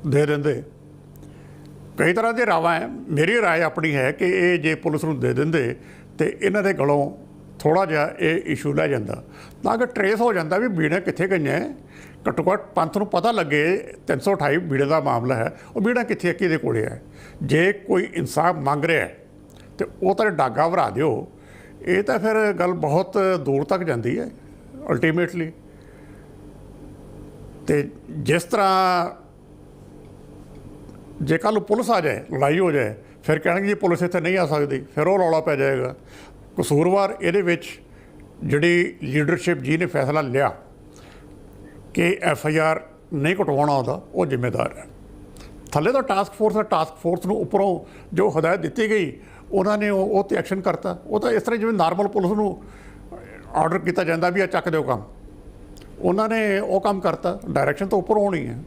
ਦੇ ਦਿੰਦੇ, ਕਈ ਤਰ੍ਹਾਂ ਦੇ ਰਾਵਾਂ ਹੈ, ਮੇਰੀ ਰਾਏ ਆਪਣੀ ਹੈ ਕਿ ਇਹ ਜੇ ਪੁਲਿਸ ਨੂੰ ਦੇ ਦਿੰਦੇ ਤੇ ਇਹਨਾਂ ਦੇ ਗਲੋਂ ਥੋੜ੍ਹਾ ਜਿਹਾ ਇਹ ਇਸ਼ੂ ਲੈ ਜਾਂਦਾ, ਤਾਂ ਕਿ ਟਰੇਸ ਹੋ ਜਾਂਦਾ ਵੀ ਬੀੜਾਂ ਕਿੱਥੇ ਗਈਆਂ। ਘੱਟੋ ਘੱਟ ਪੰਥ ਨੂੰ ਪਤਾ ਲੱਗੇ 328 ਬੀੜੇ ਦਾ ਮਾਮਲਾ ਹੈ, ਉਹ ਬੀੜਾਂ ਕਿੱਥੇ, ਕਿਹਦੇ ਕੋਲੇ ਹੈ। ਜੇ ਕੋਈ ਇਨਸਾਫ ਮੰਗ ਰਿਹਾ ਤੇ ਉਹ ਤਾਂ ਡਾਗਾ ਭਰਾ ਦਿਓ। ਇਹ ਤਾਂ ਫਿਰ ਗੱਲ ਬਹੁਤ ਦੂਰ ਤੱਕ ਜਾਂਦੀ ਹੈ ਅਲਟੀਮੇਟਲੀ। ਤੇ ਜਿਸ ਤਰ੍ਹਾਂ ਜੇ ਕੱਲ੍ਹ ਨੂੰ ਪੁਲਿਸ ਆ ਜਾਏ, ਲੜਾਈ ਹੋ ਜਾਏ, ਫਿਰ ਕਹਿਣਗੇ ਜੀ ਪੁਲਿਸ ਇੱਥੇ ਨਹੀਂ ਆ ਸਕਦੀ, ਫਿਰ ਉਹ ਰੌਲਾ ਪੈ ਜਾਏਗਾ। ਕਸੂਰਵਾਰ ਇਹਦੇ ਵਿੱਚ ਜਿਹੜੀ ਲੀਡਰਸ਼ਿਪ ਜੀ ਨੇ ਫੈਸਲਾ ਲਿਆ ਕਿ FIR ਨਹੀਂ ਕਟਵਾਉਣਾ ਉਹਦਾ, ਉਹ ਜ਼ਿੰਮੇਦਾਰ ਹੈ। ਥੱਲੇ ਤਾਂ ਟਾਸਕ ਫੋਰਸ ਹੈ, ਟਾਸਕ ਫੋਰਸ ਨੂੰ ਉੱਪਰੋਂ ਜੋ ਹਦਾਇਤ ਦਿੱਤੀ ਗਈ ਉਹਨਾਂ ਨੇ ਉਹ 'ਤੇ ਐਕਸ਼ਨ ਕਰਤਾ। ਉਹ ਤਾਂ ਇਸ ਤਰ੍ਹਾਂ ਜਿਵੇਂ ਨਾਰਮਲ ਪੁਲਿਸ ਨੂੰ ਆਰਡਰ ਕੀਤਾ ਜਾਂਦਾ ਵੀ ਆ ਚੱਕ ਦਿਓ ਕੰਮ, ਉਹਨਾਂ ਨੇ ਉਹ ਕੰਮ ਕਰਤਾ। ਡਾਇਰੈਕਸ਼ਨ ਤਾਂ ਉੱਪਰੋਂ ਹੋਣੀ ਹੈ।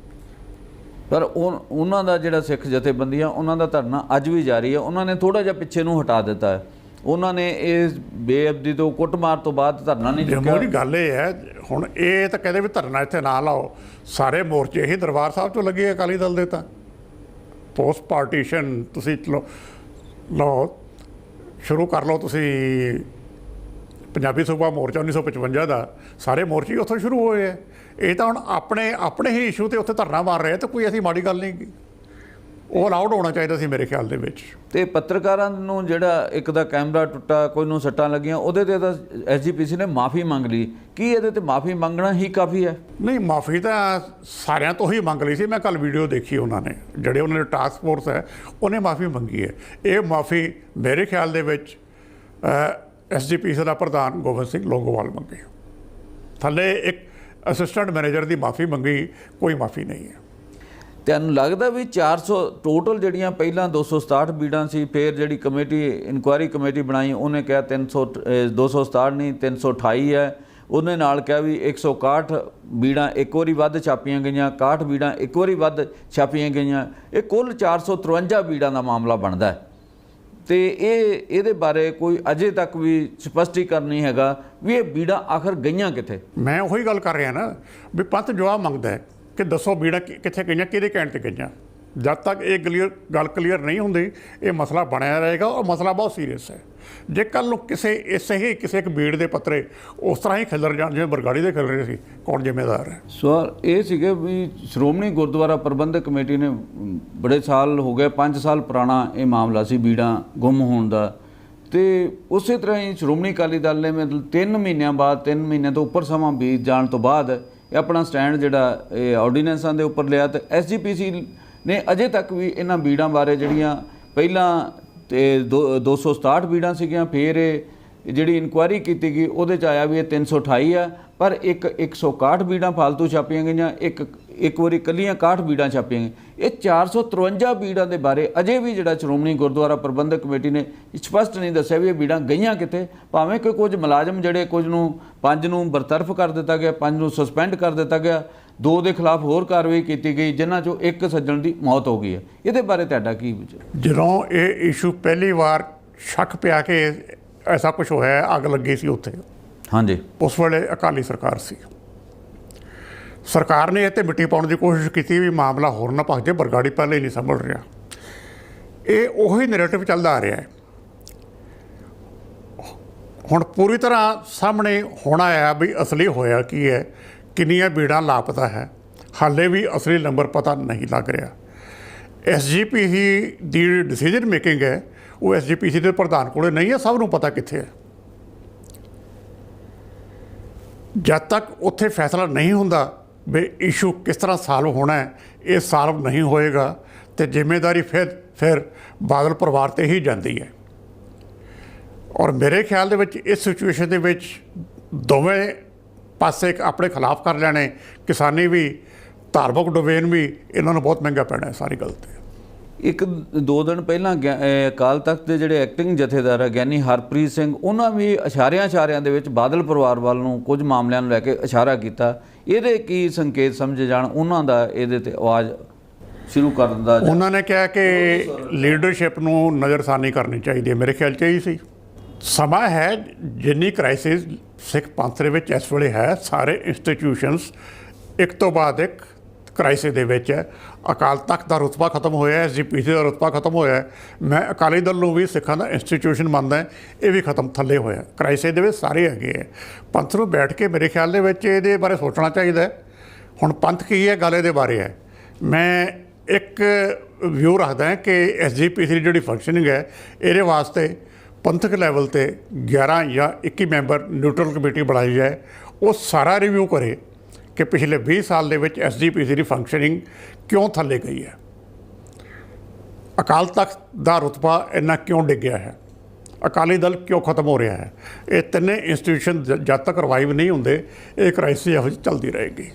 ਪਰ ਉਹਨਾਂ ਦਾ ਜਿਹੜਾ ਸਿੱਖ ਜਥੇਬੰਦੀਆਂ, ਉਹਨਾਂ ਦਾ ਧਰਨਾ ਅੱਜ ਵੀ ਜਾਰੀ ਹੈ। ਉਹਨਾਂ ਨੇ ਥੋੜ੍ਹਾ ਜਿਹਾ ਪਿੱਛੇ ਨੂੰ ਹਟਾ ਦਿੱਤਾ ਹੈ। ਉਹਨਾਂ ਨੇ ਇਸ ਬੇਅਦਬੀ ਤੋਂ, ਕੁੱਟਮਾਰ ਤੋਂ ਬਾਅਦ ਧਰਨਾ ਨਹੀਂ ਚੁੱਕਿਆ। ਜੰਮੂ ਦੀ ਗੱਲ ਇਹ ਹੈ, ਹੁਣ ਇਹ ਤਾਂ ਕਹਿੰਦੇ ਵੀ ਧਰਨਾ ਇੱਥੇ ਨਾ ਲਾਓ, ਸਾਰੇ ਮੋਰਚੇ ਹੀ ਦਰਬਾਰ ਸਾਹਿਬ 'ਚੋਂ ਲੱਗੇ ਅਕਾਲੀ ਦਲ ਦੇ। ਤਾਂ ਪੋਸਟ ਪਾਰਟੀਸ਼ਨ ਤੁਸੀਂ ਲਓ, ਸ਼ੁਰੂ ਕਰ ਲਓ ਤੁਸੀਂ। ਪੰਜਾਬੀ ਸੂਬਾ ਮੋਰਚਾ 1955 ਦਾ, ਸਾਰੇ ਮੋਰਚੇ ਉੱਥੋਂ ਸ਼ੁਰੂ ਹੋਏ ਹੈ। ਇਹ ਤਾਂ ਹੁਣ ਆਪਣੇ ਹੀ ਇਸ਼ੂ 'ਤੇ ਉੱਥੇ ਧਰਨਾ ਮਾਰ ਰਹੇ, ਤਾਂ ਕੋਈ ਐਸੀ ਮਾੜੀ ਗੱਲ ਨਹੀਂ ਗੀ। ਉਹ ਅਲਾਉਡ ਹੋਣਾ ਚਾਹੀਦਾ ਸੀ ਮੇਰੇ ਖਿਆਲ ਦੇ ਵਿੱਚ। ਤੇ ਪੱਤਰਕਾਰਾਂ ਨੂੰ ਜਿਹੜਾ ਇੱਕ ਦਾ ਕੈਮਰਾ ਟੁੱਟਾ, ਕੋਈ ਨੂੰ ਸੱਟਾਂ ਲੱਗੀਆਂ, ਉਹਦੇ 'ਤੇ ਤਾਂ SGPC ਨੇ ਮਾफ़ੀ ਮੰਗ ਲਈ। ਕੀ ਇਹਦੇ 'ਤੇ ਮਾफ़ੀ ਮੰਗਣਾ ਹੀ ਕਾਫੀ ਹੈ? ਨਹੀਂ, ਮਾफ़ੀ ਤਾਂ ਸਾਰਿਆਂ ਤੋਂ ਹੀ ਮੰਗ ਲਈ ਸੀ। ਮੈਂ ਕੱਲ੍ਹ ਵੀਡੀਓ ਦੇਖੀ, ਉਹਨਾਂ ਨੇ ਜਿਹੜੇ ਉਹਨਾਂ ਦੇ ਟਾਸਕ ਫੋਰਸ ਹੈ ਉਹਨੇ ਮਾफ़ੀ ਮੰਗੀ ਹੈ। ਇਹ ਮਾफ़ੀ ਮੇਰੇ ਖਿਆਲ ਦੇ ਵਿੱਚ SGPC ਦਾ ਪ੍ਰਧਾਨ ਗੋਬਿੰਦ ਸਿੰਘ ਲੌਂਗੋਵਾਲ ਮੰਗੇ। ਥੱਲੇ ਇੱਕ ਅਸਿਸਟੈਂਟ ਮੈਨੇਜਰ ਦੀ ਮਾफ़ੀ ਮੰਗੀ, ਕੋਈ ਮਾफ़ੀ ਨਹੀਂ ਹੈ। ਤੁਹਾਨੂੰ ਲੱਗਦਾ ਵੀ 400 ਟੋਟਲ ਜਿਹੜੀਆਂ ਪਹਿਲਾਂ 267 ਬੀੜਾਂ ਸੀ, ਫਿਰ ਜਿਹੜੀ ਕਮੇਟੀ ਇਨਕੁਆਇਰੀ ਕਮੇਟੀ ਬਣਾਈ ਉਹਨੇ ਕਿਹਾ 267 ਨਹੀਂ 328 ਹੈ। ਉਹਨੇ ਨਾਲ ਕਿਹਾ ਵੀ 161 ਬੀੜਾਂ ਇੱਕ ਵਾਰੀ ਵੱਧ ਛਾਪੀਆਂ ਗਈਆਂ, 61 ਬੀੜਾਂ ਇੱਕ ਵਾਰੀ ਵੱਧ ਛਾਪੀਆਂ ਗਈਆਂ। ਇਹ ਕੁੱਲ 453 ਬੀੜਾਂ ਦਾ ਮਾਮਲਾ ਬਣਦਾ ਹੈ। ਤੇ ਇਹਦੇ ਬਾਰੇ ਕੋਈ ਅਜੇ ਤੱਕ ਵੀ ਸਪਸ਼ਟੀਕਰਨ ਨਹੀਂ ਹੈਗਾ ਵੀ ਇਹ ਬੀੜਾਂ ਆਖਰ ਗਈਆਂ ਕਿੱਥੇ। ਮੈਂ ਉਹੀ ਗੱਲ ਕਰ ਰਿਹਾ ਨਾ ਵੀ ਪੰਥ ਜਵਾਬ ਮੰਗਦਾ ਹੈ ਕਿ ਦੱਸੋ ਬੀੜਾਂ ਕਿੱਥੇ ਗਈਆਂ, ਕਿਹਦੇ ਕਹਿਣ 'ਤੇ ਗਈਆਂ। ਜਦ ਤੱਕ ਇਹ ਗੱਲ ਕਲੀਅਰ ਨਹੀਂ ਹੁੰਦੀ, ਇਹ ਮਸਲਾ ਬਣਿਆ ਰਹੇਗਾ ਔਰ ਮਸਲਾ ਬਹੁਤ ਸੀਰੀਅਸ ਹੈ। ਜੇ ਕੱਲ੍ਹ ਨੂੰ ਕਿਸੇ ਇੱਕ ਬੀੜ ਦੇ ਪੱਤਰੇ ਉਸ ਤਰ੍ਹਾਂ ਹੀ ਖਿਲਰ ਜਾਣ ਜਿਵੇਂ ਬਰਗਾੜੀ ਦੇ ਖਿਲ ਰਹੇ ਸੀ, ਕੌਣ ਜ਼ਿੰਮੇਦਾਰ ਹੈ? ਸਵਾਲ ਇਹ ਸੀਗੇ ਵੀ ਸ਼੍ਰੋਮਣੀ ਗੁਰਦੁਆਰਾ ਪ੍ਰਬੰਧਕ ਕਮੇਟੀ ਨੇ ਬੜੇ ਸਾਲ ਹੋ ਗਏ, 5 ਸਾਲ ਪੁਰਾਣਾ ਇਹ ਮਾਮਲਾ ਸੀ ਬੀੜਾਂ ਗੁੰਮ ਹੋਣ ਦਾ, ਤੇ ਉਸੇ ਤਰ੍ਹਾਂ ਹੀ ਸ਼੍ਰੋਮਣੀ ਅਕਾਲੀ ਦਲ ਨੇ ਮਤਲਬ 3 ਮਹੀਨਿਆਂ ਬਾਅਦ, 3 ਮਹੀਨੇ ਤੋਂ ਉੱਪਰ ਸਮਾਂ ਬੀਤ ਜਾਣ ਤੋਂ ਬਾਅਦ ਇਹ ਆਪਣਾ ਸਟੈਂਡ ਜਿਹੜਾ ਇਹ ਆਰਡੀਨੈਂਸਾਂ ਦੇ ਉੱਪਰ ਲਿਆ। ਤੇ SGPC ਨੇ ਅਜੇ ਤੱਕ ਵੀ ਇਹਨਾਂ ਬੀੜਾਂ ਬਾਰੇ ਜਿਹੜੀਆਂ ਪਹਿਲਾਂ ਤੇ 267 ਬੀੜਾਂ ਸੀਗੀਆਂ, ਫਿਰ ਇਹ ਜਿਹੜੀ ਇਨਕੁਆਇਰੀ ਕੀਤੀ ਗਈ ਉਹਦੇ 'ਚ ਆਇਆ ਵੀ ਇਹ 328 ਆ, ਪਰ 161 ਬੀੜਾਂ ਫਾਲਤੂ ਛਾਪੀਆਂ ਗਈਆਂ, ਇੱਕ ਵਾਰੀ ਇਕੱਲੀਆਂ 61 ਬੀੜਾਂ ਛਾਪੀਆਂ ਗਈਆਂ। ਇਹ 453 ਬੀੜਾਂ ਦੇ ਬਾਰੇ ਅਜੇ ਵੀ ਜਿਹੜਾ ਸ਼੍ਰੋਮਣੀ ਗੁਰਦੁਆਰਾ ਪ੍ਰਬੰਧਕ ਕਮੇਟੀ ਨੇ ਸਪਸ਼ਟ ਨਹੀਂ ਦੱਸਿਆ ਵੀ ਇਹ ਬੀੜਾਂ ਗਈਆਂ ਕਿੱਥੇ। ਭਾਵੇਂ ਕਿ ਕੁਝ ਮੁਲਾਜ਼ਮ ਜਿਹੜੇ ਕੁਝ ਨੂੰ 5 ਨੂੰ ਬਰਤਰਫ ਕਰ ਦਿੱਤਾ ਗਿਆ, 5 ਨੂੰ ਸਸਪੈਂਡ ਕਰ ਦਿੱਤਾ ਗਿਆ, 2 ਦੇ ਖਿਲਾਫ ਹੋਰ ਕਾਰਵਾਈ ਕੀਤੀ ਗਈ, ਜਿਨ੍ਹਾਂ 'ਚੋਂ ਇੱਕ ਸੱਜਣ ਦੀ ਮੌਤ ਹੋ ਗਈ ਹੈ। ਇਹਦੇ ਬਾਰੇ ਤੁਹਾਡਾ ਕੀ ਵਿਚਾਰ? ਜਦੋਂ ਇਹ ਇਸ਼ੂ ਪਹਿਲੀ ਵਾਰ ਸ਼ੱਕ ਪਿਆ ਕਿ ਐਸਾ ਕੁਝ ਹੋਇਆ, ਅੱਗ ਲੱਗੀ ਸੀ ਉੱਥੇ, ਹਾਂਜੀ, ਉਸ ਵੇਲੇ ਅਕਾਲੀ ਸਰਕਾਰ ਸੀ। ਸਰਕਾਰ ਨੇ ਇਹ 'ਤੇ ਮਿੱਟੀ ਪਾਉਣ ਦੀ ਕੋਸ਼ਿਸ਼ ਕੀਤੀ ਵੀ ਮਾਮਲਾ ਹੋਰ ਨਾ ਭੱਜ ਜਾਏ, ਬਰਗਾੜੀ ਪਹਿਲੇ ਹੀ ਨਹੀਂ ਸੰਭਲ ਰਿਹਾ। ਇਹ ਉਹੀ ਨੈਰੇਟਿਵ ਚੱਲਦਾ ਆ ਰਿਹਾ ਹੈ। ਹੁਣ ਪੂਰੀ ਤਰ੍ਹਾਂ ਸਾਹਮਣੇ ਹੋਣਾ ਆ ਵੀ ਅਸਲੀ ਹੋਇਆ ਕੀ ਹੈ, ਕਿੰਨੀਆਂ ਬੀੜਾਂ ਲਾਪਤਾ ਹੈ, ਹਾਲੇ ਵੀ ਅਸਲੀ ਨੰਬਰ ਪਤਾ ਨਹੀਂ ਲੱਗ ਰਿਹਾ। SGPC ਦੀ ਡਿਸੀਜਨ ਮੇਕਿੰਗ ਹੈ ਉਹ SGPC ਦੇ ਪ੍ਰਧਾਨ ਕੋਲੇ ਨਹੀਂ ਹੈ, ਸਭ ਨੂੰ ਪਤਾ ਕਿੱਥੇ ਹੈ। ਜਦ ਤੱਕ ਉੱਥੇ ਫੈਸਲਾ ਨਹੀਂ ਹੁੰਦਾ ਵੀ ਇਸ਼ੂ ਕਿਸ ਤਰ੍ਹਾਂ ਸਾਲਵ ਹੋਣਾ ਹੈ, ਇਹ ਸਾਲਵ ਨਹੀਂ ਹੋਏਗਾ ਤੇ ਜ਼ਿੰਮੇਵਾਰੀ ਫਿਰ ਬਾਦਲ ਪਰਿਵਾਰ ਤੇ ਹੀ ਜਾਂਦੀ ਹੈ। ਔਰ ਮੇਰੇ ਖਿਆਲ ਦੇ ਵਿੱਚ ਇਸ ਸਿਚੁਏਸ਼ਨ ਦੇ ਵਿੱਚ ਦੋਵੇਂ ਪਾਸੇ ਆਪਣੇ ਖਿਲਾਫ ਕਰ ਲੈਣੇ, ਕਿਸਾਨੀ ਵੀ, ਧਾਰਮਿਕ ਡੋਮੇਨ ਵੀ, ਇਹਨਾਂ ਨੂੰ ਬਹੁਤ ਮਹਿੰਗਾ ਪੈਣਾ ਹੈ ਸਾਰੀ ਗੱਲ ਤੇ। 1-2 ਦਿਨ ਪਹਿਲਾਂ ਅਕਾਲ ਤਖਤ ਦੇ ਜਿਹੜੇ ਐਕਟਿੰਗ ਜਥੇਦਾਰ ਹੈ ਗਿਆਨੀ ਹਰਪ੍ਰੀਤ ਸਿੰਘ, ਉਹਨਾਂ ਵੀ ਇਸ਼ਾਰਿਆਂ ਦੇ ਵਿੱਚ ਬਾਦਲ ਪਰਿਵਾਰ ਵੱਲ ਨੂੰ ਕੁਝ ਮਾਮਲਿਆਂ ਨੂੰ ਲੈ ਕੇ ਇਸ਼ਾਰਾ ਕੀਤਾ। ਇਹਦੇ ਕੀ ਸੰਕੇਤ ਸਮਝੇ ਜਾਣ ਉਹਨਾਂ ਦਾ ਇਹਦੇ ਤੇ ਆਵਾਜ਼ ਸ਼ੁਰੂ ਕਰਨ ਦਾ? ਉਹਨਾਂ ਨੇ ਕਿਹਾ ਕਿ ਲੀਡਰਸ਼ਿਪ ਨੂੰ ਨਜ਼ਰਸਾਨੀ ਕਰਨੀ ਚਾਹੀਦੀ ਹੈ। ਮੇਰੇ ਖਿਆਲ 'ਚ ਇਹੀ ਸੀ। ਸਮਾਂ ਹੈ, ਜਿੰਨੀ ਕ੍ਰਾਈਸਿਸ ਸਿੱਖ ਪੰਥ ਦੇ ਵਿੱਚ ਇਸ ਵੇਲੇ ਹੈ, ਸਾਰੇ ਇੰਸਟੀਟਿਊਸ਼ਨਸ ਇੱਕ ਤੋਂ ਬਾਅਦ ਇੱਕ ਕ੍ਰਾਈਸਿਸ ਦੇ ਵਿੱਚ ਹੈ। ਅਕਾਲ ਤਖਤ ਦਾ ਰੁਤਬਾ ਖਤਮ ਹੋਇਆ, SGPC ਦਾ ਰੁਤਬਾ ਖਤਮ ਹੋਇਆ। ਮੈਂ ਅਕਾਲੀ ਦਲ ਨੂੰ ਵੀ ਸਿੱਖਾਂ ਦਾ ਇੰਸਟੀਟਿਊਸ਼ਨ ਮੰਨਦਾ, ਇਹ ਵੀ ਖਤਮ ਥੱਲੇ ਹੋਇਆ। ਕ੍ਰਾਈਸਿਸ ਦੇ ਵਿੱਚ ਸਾਰੇ ਹੈਗੇ ਹੈ। ਪੰਥ ਨੂੰ ਬੈਠ ਕੇ ਮੇਰੇ ਖਿਆਲ ਦੇ ਵਿੱਚ ਇਹਦੇ ਬਾਰੇ ਸੋਚਣਾ ਚਾਹੀਦਾ ਹੈ। ਹੁਣ ਪੰਥ ਕੀ ਹੈ, ਗੱਲ ਇਹਦੇ ਬਾਰੇ ਹੈ। ਮੈਂ ਇੱਕ ਵਿਊ ਰੱਖਦਾ ਕਿ SGPC ਦੀ ਜਿਹੜੀ ਫੰਕਸ਼ਨਿੰਗ ਹੈ, ਇਹਦੇ ਵਾਸਤੇ ਪੰਥਕ ਲੈਵਲ ਤੇ 11 ਜਾਂ 21 ਮੈਂਬਰ ਨਿਊਟਰਲ ਕਮੇਟੀ ਬਣਾਈ ਜਾਏ। ਉਹ ਸਾਰਾ ਰਿਵਿਊ ਕਰੇ ਕਿ ਪਿਛਲੇ 20 ਸਾਲ ਦੇ ਵਿੱਚ SGPC ਦੀ ਫੰਕਸ਼ਨਿੰਗ ਕਿਉਂ ਥੱਲੇ ਗਈ ਹੈ, ਅਕਾਲ ਤਖਤ ਦਾ ਰੁਤਬਾ ਇੰਨਾ ਕਿਉਂ ਡਿੱਗਿਆ ਹੈ, ਅਕਾਲੀ ਦਲ ਕਿਉਂ ਖਤਮ ਹੋ ਰਿਹਾ ਹੈ। ਇਹ ਤਿੰਨੇ ਇੰਸਟੀਟਿਊਸ਼ਨ ਜਦ ਤੱਕ ਰਿਵਾਈਵ ਨਹੀਂ ਹੁੰਦੇ, ਇਹ ਕ੍ਰਾਈਸਿਸ ਇਹੋ ਜਿਹੀ ਚੱਲਦੀ ਰਹੇਗੀ।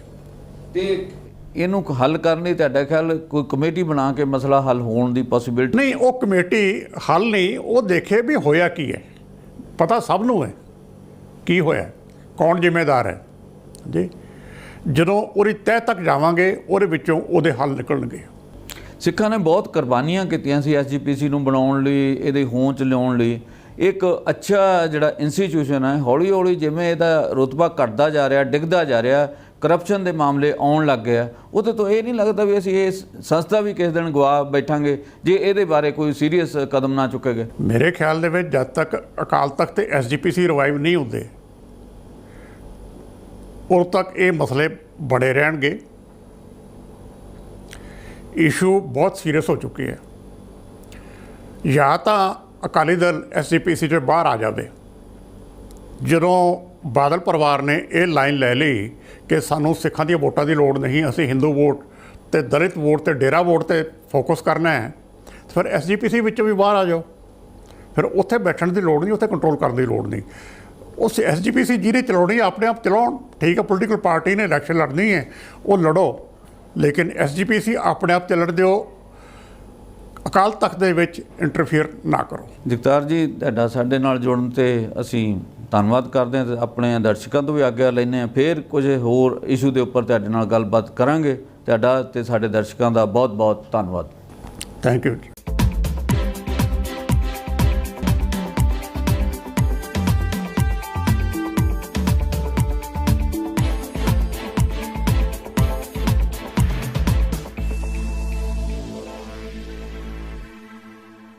ਤੇ ਇਹਨੂੰ ਹੱਲ ਕਰਨ ਲਈ ਤੁਹਾਡਾ ਖਿਆਲ ਕੋਈ ਕਮੇਟੀ ਬਣਾ ਕੇ ਮਸਲਾ ਹੱਲ ਹੋਣ ਦੀ ਪੋਸੀਬਿਲਿਟੀ? ਨਹੀਂ, ਉਹ ਕਮੇਟੀ ਹੱਲ ਨਹੀਂ, ਉਹ ਦੇਖੇ ਵੀ ਹੋਇਆ ਕੀ ਹੈ। ਪਤਾ ਸਭ ਨੂੰ ਹੈ ਕੀ ਹੋਇਆ, ਕੌਣ ਜ਼ਿੰਮੇਦਾਰ ਹੈ ਜੀ। ਜਦੋਂ ਉਹਦੀ ਤਹਿ ਤੱਕ ਜਾਵਾਂਗੇ, ਉਹਦੇ ਵਿੱਚੋਂ ਉਹਦੇ ਹੱਲ ਨਿਕਲਣਗੇ। ਸਿੱਖਾਂ ਨੇ ਬਹੁਤ ਕੁਰਬਾਨੀਆਂ ਕੀਤੀਆਂ ਸੀ SGPC ਨੂੰ ਬਣਾਉਣ ਲਈ, ਇਹਦੇ ਹੋਂਦ 'ਚ ਲਿਆਉਣ ਲਈ। ਇੱਕ ਅੱਛਾ ਜਿਹੜਾ ਇੰਸਟੀਟਿਊਸ਼ਨ ਹੈ, ਹੌਲੀ ਹੌਲੀ ਜਿਵੇਂ ਇਹਦਾ ਰੁਤਬਾ ਘਟਦਾ ਜਾ ਰਿਹਾ, ਡਿੱਗਦਾ ਜਾ ਰਿਹਾ, ਕਰਪਸ਼ਨ ਦੇ ਮਾਮਲੇ ਆਉਣ ਲੱਗ ਗਏ ਆ, ਉਹਦੇ ਤੋਂ ਇਹ ਨਹੀਂ ਲੱਗਦਾ ਵੀ ਅਸੀਂ ਇਹ ਸੰਸਥਾ ਵੀ ਕਿਸੇ ਦਿਨ ਗਵਾ ਬੈਠਾਂਗੇ ਜੇ ਇਹਦੇ ਬਾਰੇ ਕੋਈ ਸੀਰੀਅਸ ਕਦਮ ਨਾ ਚੁੱਕੇਗੇ? ਮੇਰੇ ਖਿਆਲ ਦੇ ਵਿੱਚ ਜਦ ਤੱਕ ਅਕਾਲ ਤਖਤ ਤੇ SGPC ਰਿਵਾਈਵ ਨਹੀਂ ਹੁੰਦੇ, ਉਦੋਂ ਤੱਕ ਇਹ ਮਸਲੇ ਬੜੇ ਰਹਿਣਗੇ। ਇਸ਼ੂ ਬਹੁਤ ਸੀਰੀਅਸ ਹੋ ਚੁੱਕੇ ਹੈ। ਜਾਂ ਤਾਂ ਅਕਾਲੀ ਦਲ SGPC 'ਚੋਂ ਬਾਹਰ ਆ ਜਾਵੇ। ਜਦੋਂ ਬਾਦਲ ਪਰਿਵਾਰ ਨੇ ਇਹ ਲਾਈਨ ਲੈ ਲਈ ਕਿ ਸਾਨੂੰ ਸਿੱਖਾਂ ਦੀਆਂ ਵੋਟਾਂ ਦੀ ਲੋੜ ਨਹੀਂ, ਅਸੀਂ ਹਿੰਦੂ ਵੋਟ ਤੇ ਦਲਿਤ ਵੋਟ ਤੇ ਡੇਰਾ ਵੋਟ ਤੇ ਫੋਕਸ ਕਰਨਾ ਹੈ, ਫਿਰ SGPC ਵਿੱਚੋਂ ਵੀ ਬਾਹਰ ਆ ਜਾਓ। ਫਿਰ ਉੱਥੇ ਬੈਠਣ ਦੀ ਲੋੜ ਨਹੀਂ, ਉੱਥੇ ਕੰਟਰੋਲ ਕਰਨ ਦੀ ਲੋੜ ਨਹੀਂ। ਉਸ SGPC ਜਿਹਨੇ ਚਲਾਉਣੀ ਆਪਣੇ ਆਪ ਚਲਾਉਣ, ਠੀਕ ਹੈ। ਪੋਲੀਟੀਕਲ ਪਾਰਟੀ ਨੇ ਇਲੈਕਸ਼ਨ ਲੜਨੀ ਹੈ, ਉਹ ਲੜੋ, ਲੇਕਿਨ SGPC ਆਪਣੇ ਆਪ ਚੱਲਣ ਦਿਓ, ਅਕਾਲ ਤਖਤ ਦੇ ਵਿੱਚ ਇੰਟਰਫੀਅਰ ਨਾ ਕਰੋ। ਜਗਤਾਰ ਜੀ, ਤੁਹਾਡਾ ਸਾਡੇ ਨਾਲ ਜੁੜਨ ਤੇ ਅਸੀਂ ਧੰਨਵਾਦ ਕਰਦੇ ਹਾਂ ਤੇ ਆਪਣੇ ਦਰਸ਼ਕਾਂ ਤੋਂ ਵੀ ਆਗਿਆ ਲੈਂਦੇ ਹਾਂ। ਫਿਰ ਕੁਝ ਹੋਰ ਇਸ਼ੂ ਦੇ ਉੱਪਰ ਤੁਹਾਡੇ ਨਾਲ ਗੱਲਬਾਤ ਕਰਾਂਗੇ। ਤੁਹਾਡਾ ਤੇ ਸਾਡੇ ਦਰਸ਼ਕਾਂ ਦਾ ਬਹੁਤ ਬਹੁਤ ਧੰਨਵਾਦ। Thank you.